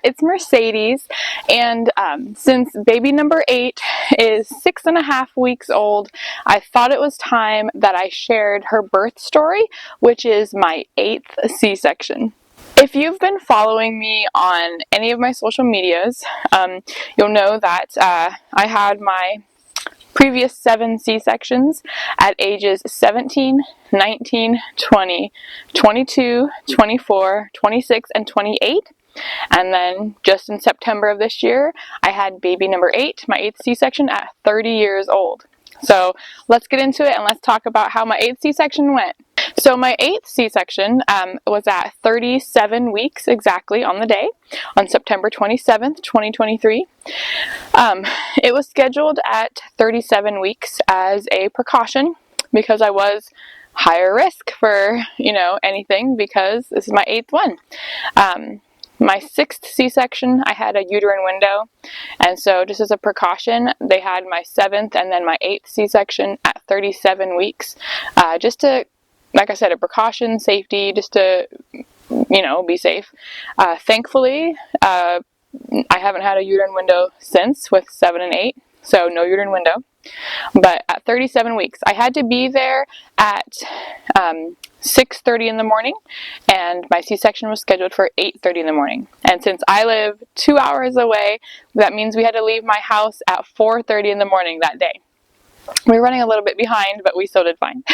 it's Mercedes, and since baby number 8 is 6.5 weeks old, I thought it was time that I shared her birth story, which is my 8th C-section. If you've been following me on any of my social medias, you'll know that I had my previous 7 C-sections at ages 17, 19, 20, 22, 24, 26, and 28. And then just in September of this year, I had baby number 8, my 8th C-section, at 30 years old. So let's get into it and let's talk about how my 8th C-section went. So my 8th C-section was at 37 weeks exactly on the day, on September 27th, 2023. It was scheduled at 37 weeks as a precaution because I was higher risk for, anything, because this is my 8th one. My 6th C-section, I had a uterine window, and so just as a precaution, they had my 7th and then my 8th C-section at 37 weeks, just to, like I said, a precaution, safety, just to, be safe. Thankfully, I haven't had a uterine window since with 7 and 8, so no uterine window. But at 37 weeks, I had to be there at 6:30 in the morning, and my C-section was scheduled for 8:30 in the morning. And since I live 2 hours away, that means we had to leave my house at 4:30 in the morning that day. We were running a little bit behind, but we still did fine.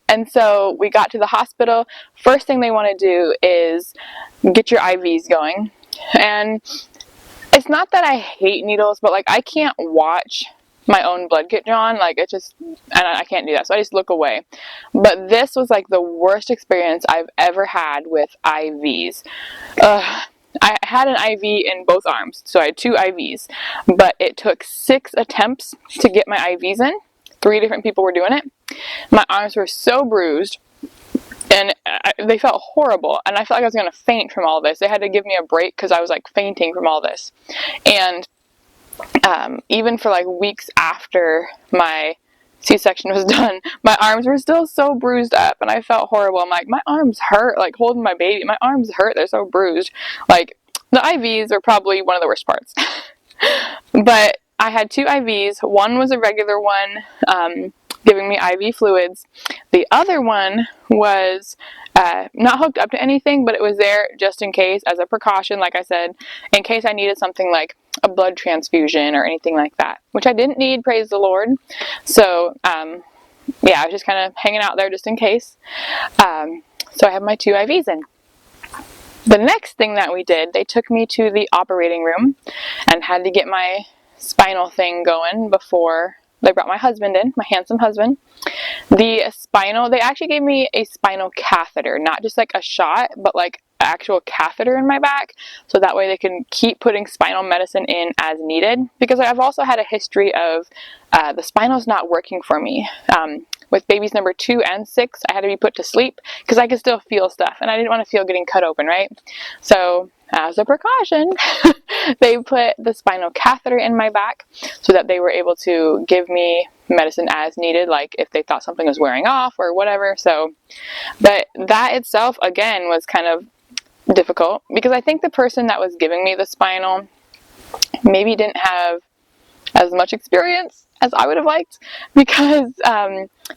And so we got to the hospital. First thing they want to do is get your IVs going. And it's not that I hate needles, but I can't watch my own blood get drawn. And I can't do that. So I just look away. But this was the worst experience I've ever had with IVs. I had an IV in both arms, so I had 2 IVs, but it took 6 attempts to get my IVs in. 3 different people were doing it. My arms were so bruised, and they felt horrible, and I felt like I was going to faint from all this. They had to give me a break because I was fainting from all this. And even for weeks after my C-section was done, my arms were still so bruised up, and I felt horrible. I'm like, my arms hurt, holding my baby. My arms hurt. They're so bruised. The IVs are probably one of the worst parts. But I had 2 IVs. One was a regular one, giving me IV fluids. The other one was not hooked up to anything, but it was there just in case, as a precaution, like I said, in case I needed something like a blood transfusion or anything like that, which I didn't need, praise the Lord. So, I was just kind of hanging out there just in case. So I have my 2 IVs in. The next thing that we did, they took me to the operating room and had to get my spinal thing going before they brought my husband in, my handsome husband. They actually gave me a spinal catheter, not just a shot, but actual catheter in my back, so that way they can keep putting spinal medicine in as needed, because I've also had a history of the spinal's not working for me. With babies number 2 and 6, I had to be put to sleep because I could still feel stuff, and I didn't want to feel getting cut open, right? So as a precaution, they put the spinal catheter in my back so that they were able to give me medicine as needed, if they thought something was wearing off or whatever. So, but that itself, again, was kind of difficult because I think the person that was giving me the spinal maybe didn't have as much experience as I would have liked, because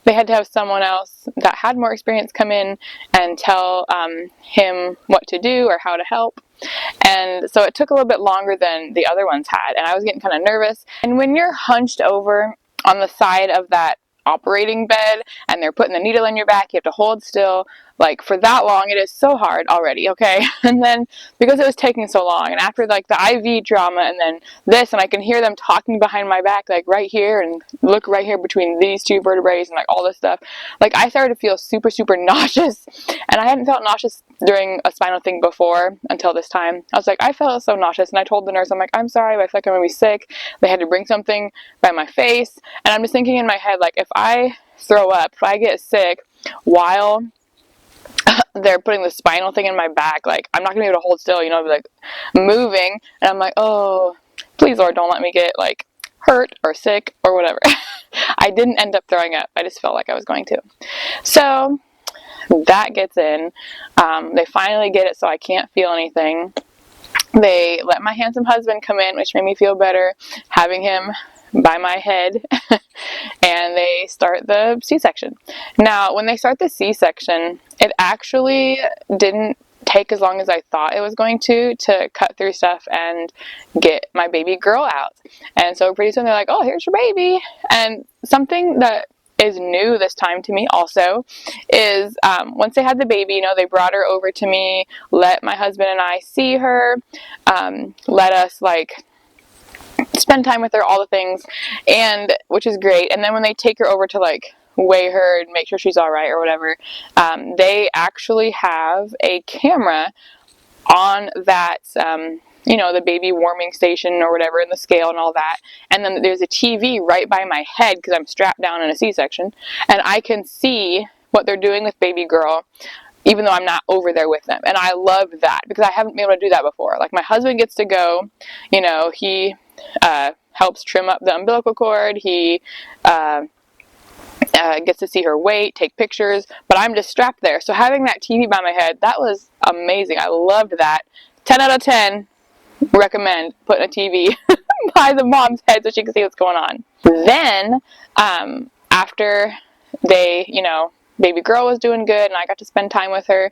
they had to have someone else that had more experience come in and tell him what to do or how to help. And so it took a little bit longer than the other ones had, and I was getting kind of nervous. And when you're hunched over on the side of that operating bed and they're putting the needle in your back, you have to hold still for that long. It is so hard already, okay? And then because it was taking so long, and after the IV drama and then this, and I can hear them talking behind my back, right here, and look right here between these 2 vertebrae and all this stuff, I started to feel super, super nauseous. And I hadn't felt nauseous during a spinal thing before until this time. I was I felt so nauseous, and I told the nurse, I'm I'm sorry, but I feel I'm gonna be sick. They had to bring something by my face, and I'm just thinking in my head, if I throw up, if I get sick while they're putting the spinal thing in my back, I'm not gonna be able to hold still, moving, and I'm oh, please Lord, don't let me get hurt or sick or whatever. I didn't end up throwing up. I just felt like I was going to. So that gets in. They finally get it so I can't feel anything. They let my handsome husband come in, which made me feel better, having him by my head, and they start the C-section. Now, when they start the C-section, it actually didn't take as long as I thought it was going to cut through stuff and get my baby girl out. And so pretty soon they're like, oh, here's your baby. And something that is new this time to me also is once they had the baby, you know, they brought her over to me, let my husband and I see her, let us like spend time with her, all the things, and which is great. And then when they take her over to like weigh her and make sure she's all right or whatever, they actually have a camera on that, you know, the baby warming station or whatever, and the scale and all that. And then there's a TV right by my head because I'm strapped down in a C-section, and I can see what they're doing with baby girl, even though I'm not over there with them. And I love that because I haven't been able to do that before. Like, my husband gets to go, you know, he helps trim up the umbilical cord, he gets to see her weight, take pictures, but I'm just strapped there. So having that TV by my head, that was amazing. I loved that. 10 out of 10, recommend putting a TV by the mom's head so she can see what's going on. Then, after they, you know, baby girl was doing good and I got to spend time with her,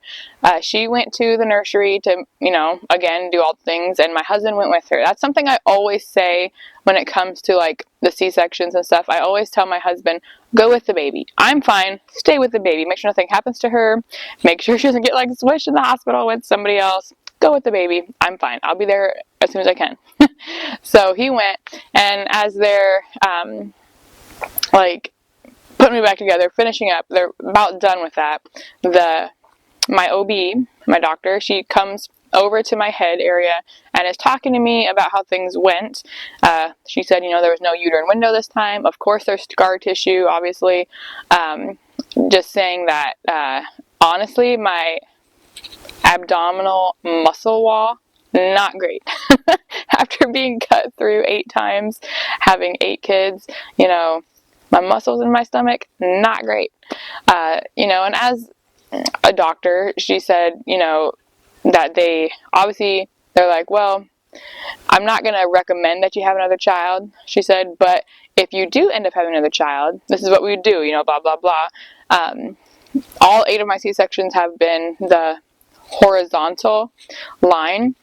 she went to the nursery to, you know, again, do all the things, and my husband went with her. That's something I always say when it comes to like the C-sections and stuff. I always tell my husband, go with the baby. I'm fine. Stay with the baby. Make sure nothing happens to her. Make sure she doesn't get like swished in the hospital with somebody else. Go with the baby. I'm fine. I'll be there as soon as I can. So he went, and as they're like putting me back together, finishing up, they're about done with that, my OB, my doctor, she comes over to my head area and is talking to me about how things went. She said, you know, there was no uterine window this time. Of course, there's scar tissue, obviously. Just saying that, honestly, my abdominal muscle wall, not great. After being cut through 8 times, having 8 kids, you know, my muscles in my stomach, not great. You know, and as a doctor, she said, you know, that they're like, well, I'm not going to recommend that you have another child, she said, but if you do end up having another child, this is what we would do, you know, blah, blah, blah. All 8 of my C-sections have been the horizontal line,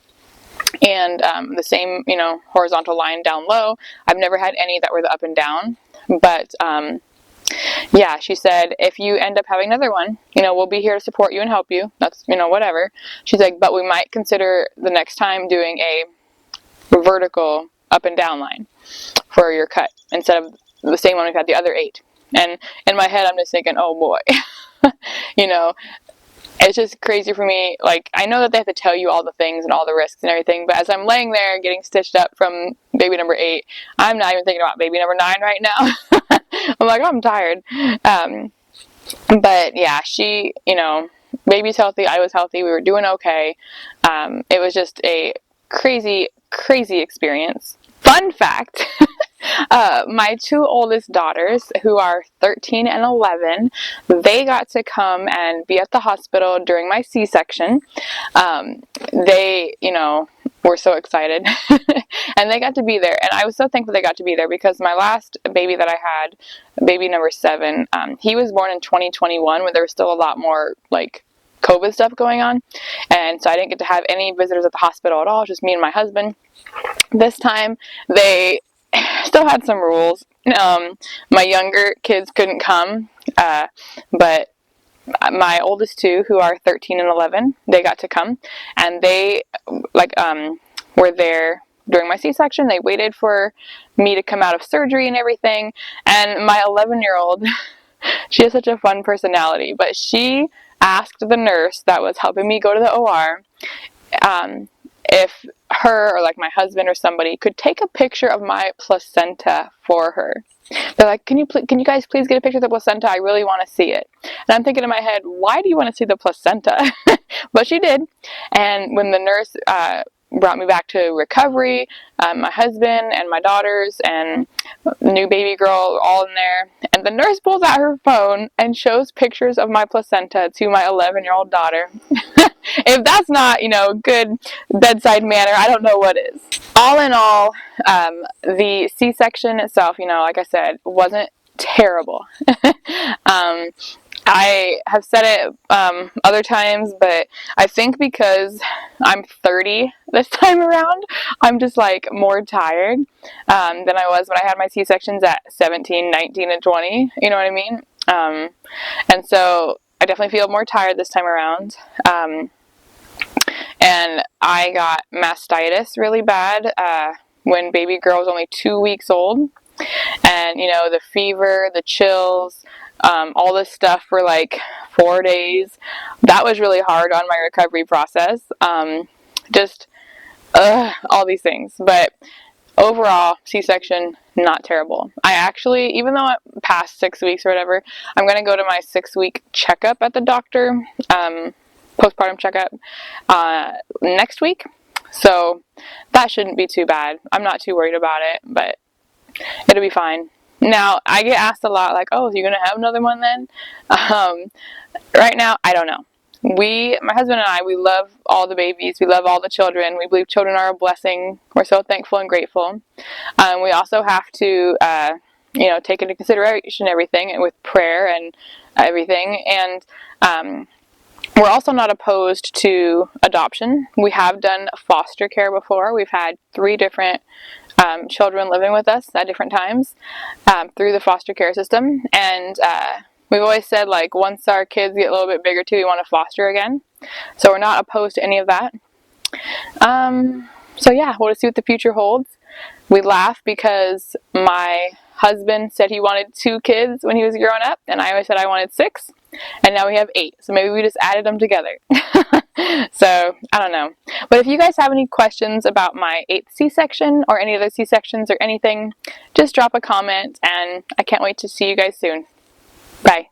and the same, you know, horizontal line down low. I've never had any that were the up and down, but yeah, she said, if you end up having another one, you know, we'll be here to support you and help you. That's, you know, whatever. She's like, but we might consider the next time doing a vertical up and down line for your cut instead of the same one we've had the other 8. And in my head, I'm just thinking, oh boy, you know, it's just crazy for me. Like, I know that they have to tell you all the things and all the risks and everything, but as I'm laying there getting stitched up from baby number 8, I'm not even thinking about baby number 9 right now. I'm like, oh, I'm tired. But yeah, she, you know, baby's healthy, I was healthy, we were doing okay. It was just a crazy, crazy experience. Fun fact, my 2 oldest daughters, who are 13 and 11, they got to come and be at the hospital during my C-section. They, you know, were so excited and they got to be there, and I was so thankful they got to be there because my last baby that I had, baby number 7, he was born in 2021 when there was still a lot more like COVID stuff going on, and so I didn't get to have any visitors at the hospital at all, just me and my husband. This time they still had some rules. My younger kids couldn't come, but my oldest 2, who are 13 and 11, they got to come, and they were there during my C-section. They waited for me to come out of surgery and everything, and my 11-year-old, she has such a fun personality, but she asked the nurse that was helping me go to the OR if her or like my husband or somebody could take a picture of my placenta for her. They're like, can you guys please get a picture of the placenta? I really want to see it. And I'm thinking in my head, why do you want to see the placenta? But she did. And when the nurse brought me back to recovery, my husband and my daughters and new baby girl all in there, and the nurse pulls out her phone and shows pictures of my placenta to my 11-year-old daughter. If that's not, good bedside manner, I don't know what is. All in all, the C-section itself, like I said, wasn't terrible. I have said it other times, but I think because I'm 30 this time around, I'm just like more tired than I was when I had my C-sections at 17, 19, and 20. You know what I mean? And so I definitely feel more tired this time around. And I got mastitis really bad when baby girl was only 2 weeks old. And, the fever, the chills, all this stuff for like 4 days. That was really hard on my recovery process. All these things. But overall, C-section, not terrible. I actually, even though it passed 6 weeks or whatever, I'm going to go to my 6-week checkup at the doctor, postpartum checkup, next week. So that shouldn't be too bad. I'm not too worried about it, but it'll be fine. Now, I get asked a lot, like, oh, are you going to have another one then? Right now, I don't know. My husband and I, we love all the babies. We love all the children. We believe children are a blessing. We're so thankful and grateful. We also have to, take into consideration everything with prayer and everything. And we're also not opposed to adoption. We have done foster care before. We've had 3 different children living with us at different times through the foster care system. And we've always said, like, once our kids get a little bit bigger too, we want to foster again. So we're not opposed to any of that. So yeah, we'll just see what the future holds. We laugh because my husband said he wanted 2 kids when he was growing up, and I always said I wanted 6, and now we have 8. So maybe we just added them together. So I don't know. But if you guys have any questions about my 8th C-section or any other C-sections or anything, just drop a comment, and I can't wait to see you guys soon. Bye.